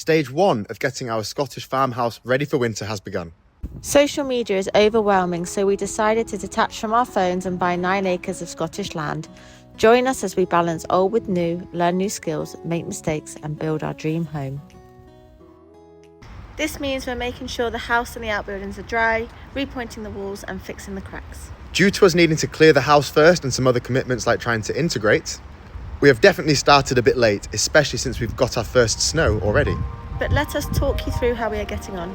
stage 1 of getting our Scottish farmhouse ready for winter has begun. Social media is overwhelming, so we decided to detach from our phones and buy 9 acres of Scottish land. Join us as we balance old with new, learn new skills, make mistakes and build our dream home. This means we're making sure the house and the outbuildings are dry, repointing the walls and fixing the cracks. Due to us needing to clear the house first and some other commitments like trying to integrate, we have definitely started a bit late, especially since we've got our first snow already. But let us talk you through how we are getting on.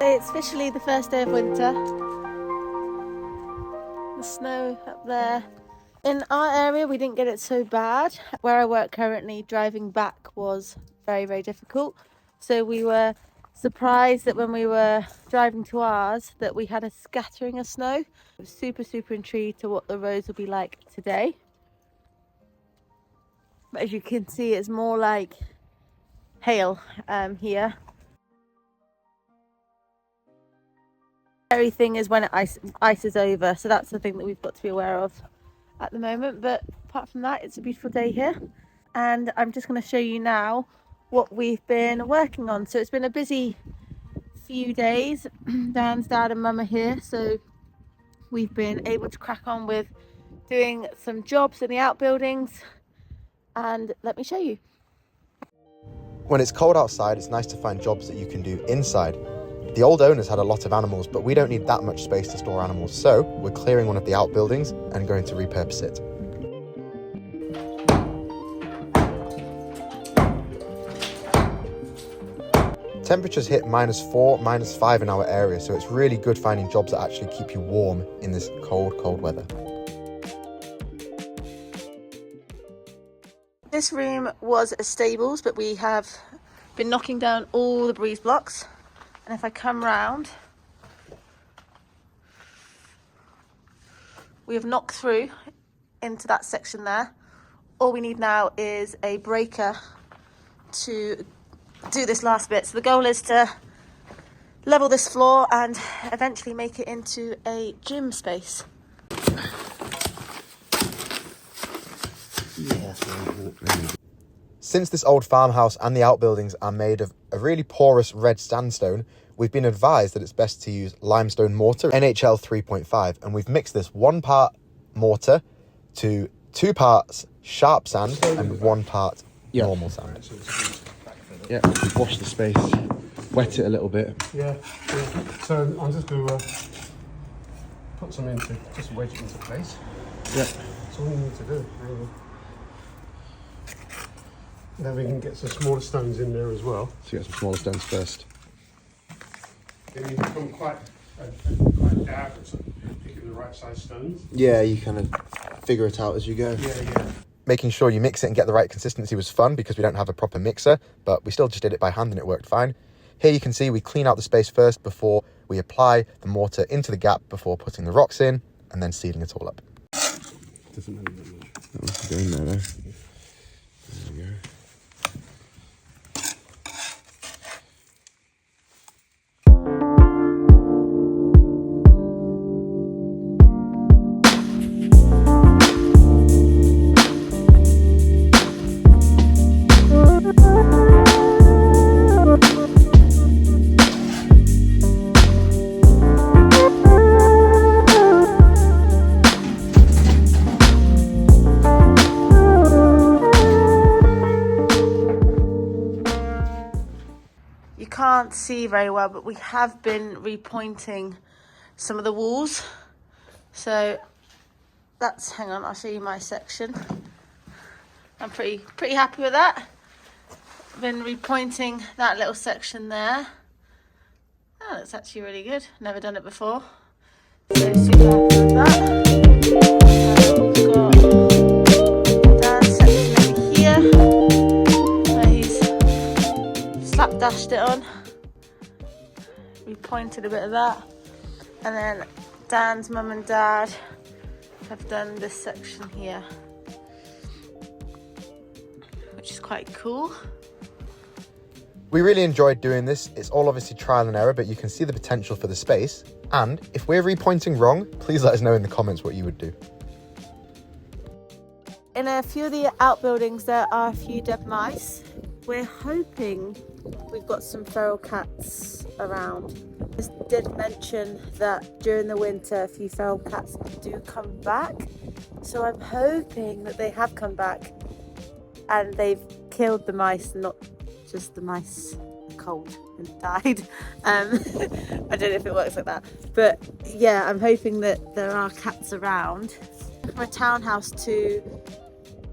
It's officially the first day of winter. The snow up there. In our area we didn't get it so bad. Where I work currently, driving back was very, very difficult. So we were surprised that when we were driving to ours that we had a scattering of snow. I was super intrigued to what the roads will be like today. But as you can see, it's more like hail here. Scary thing is when it ices over, so that's the thing that we've got to be aware of at the moment. But apart from that, it's a beautiful day here, and I'm just going to show you now what we've been working on. So it's been a busy few days. Dan's dad and mum are here, so we've been able to crack on with doing some jobs in the outbuildings, and let me show you. When it's cold outside, it's nice to find jobs that you can do inside. The old owners had a lot of animals, but we don't need that much space to store animals, so we're clearing one of the outbuildings and going to repurpose it. Temperatures hit -4, -5 in our area, so it's really good finding jobs that actually keep you warm in this cold weather. This room was a stables, but we have been knocking down all the breeze blocks. And if I come round, we have knocked through into that section there. All we need now is a breaker to do this last bit. So the goal is to level this floor and eventually make it into a gym space. Since this old farmhouse and the outbuildings are made of a really porous red sandstone, we've been advised that it's best to use limestone mortar, NHL 3.5, and we've mixed this 1 part mortar to 2 parts sharp sand and 1 part normal sand. Yeah, wash the space, wet it a little bit. Yeah. So I'm just going to put some into, just wedge it into place. Yeah. That's all you need to do, really. Then we can get some smaller stones in there as well. So you get some smaller stones first. Then you become quite daft at picking the right size stones. Yeah, you kind of figure it out as you go. Yeah. Making sure you mix it and get the right consistency was fun because we don't have a proper mixer, but we still just did it by hand and it worked fine. Here you can see we clean out the space first before we apply the mortar into the gap before putting the rocks in and then sealing it all up. Doesn't matter that much. Oh, go in there though. There we go. Can't see very well, but we have been repointing some of the walls. So that's, hang on, I'll show you my section. I'm pretty happy with that. Been repointing that little section there. Oh, that's actually really good. Never done it before. So super happy with that. We've got Dan's section over here where he's slapdashed it on. Repointed a bit of that. And then Dan's mum and dad have done this section here, which is quite cool. We really enjoyed doing this. It's all obviously trial and error, but you can see the potential for the space. And if we're repointing wrong, please let us know in the comments what you would do. In a few of the outbuildings, there are a few dead mice. We're hoping we've got some feral cats around. I did mention that during the winter, a few feral cats do come back. So I'm hoping that they have come back and they've killed the mice, not just the mice cold and died. I don't know if it works like that. But yeah, I'm hoping that there are cats around. From a townhouse to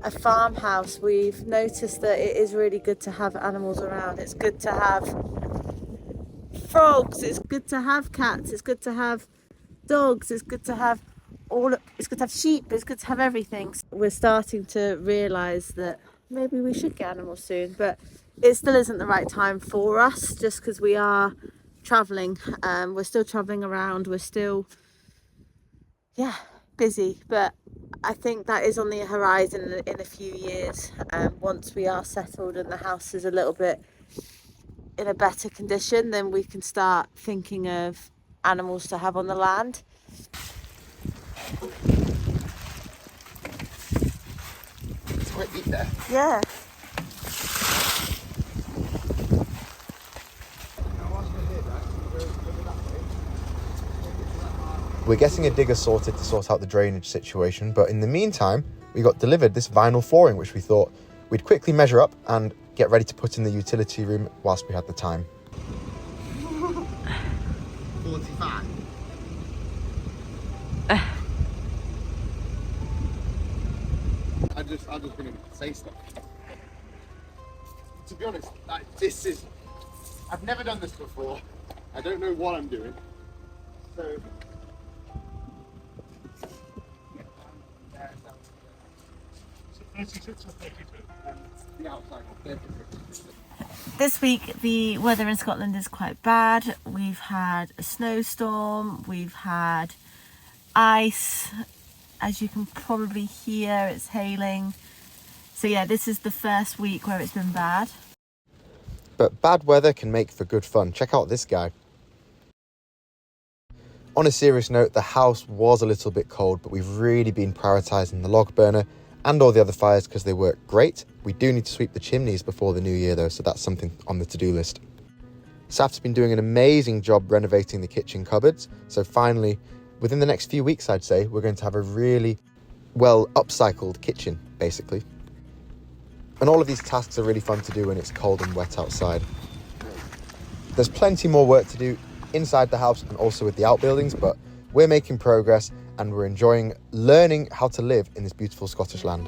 a farmhouse, we've noticed that it is really good to have animals around. It's good to have frogs, it's good to have cats, it's good to have dogs, it's good to have it's good to have sheep, it's good to have everything. So we're starting to realise that maybe we should get animals soon, but it still isn't the right time for us just because we are travelling. We're still travelling around, we're still busy, but I think that is on the horizon in a few years. Once we are settled and the house is a little bit in a better condition, then we can start thinking of animals to have on the land. It's quite deep there. Yeah. We're getting a digger sorted to sort out the drainage situation, but in the meantime, we got delivered this vinyl flooring, which we thought we'd quickly measure up and get ready to put in the utility room whilst we had the time. 45. I'm just gonna say stuff. To be honest, I've never done this before. I don't know what I'm doing. So. This week the weather in Scotland is quite bad. We've had a snowstorm, we've had ice, as you can probably hear it's hailing. So yeah, this is the first week where it's been bad. But bad weather can make for good fun. Check out this guy. On a serious note, the house was a little bit cold, but we've really been prioritising the log burner and all the other fires because they work great. We do need to sweep the chimneys before the new year though, so that's something on the to-do list. Saf's been doing an amazing job renovating the kitchen cupboards, so finally, within the next few weeks I'd say, we're going to have a really well upcycled kitchen, basically. And all of these tasks are really fun to do when it's cold and wet outside. There's plenty more work to do inside the house and also with the outbuildings, but we're making progress and we're enjoying learning how to live in this beautiful Scottish land.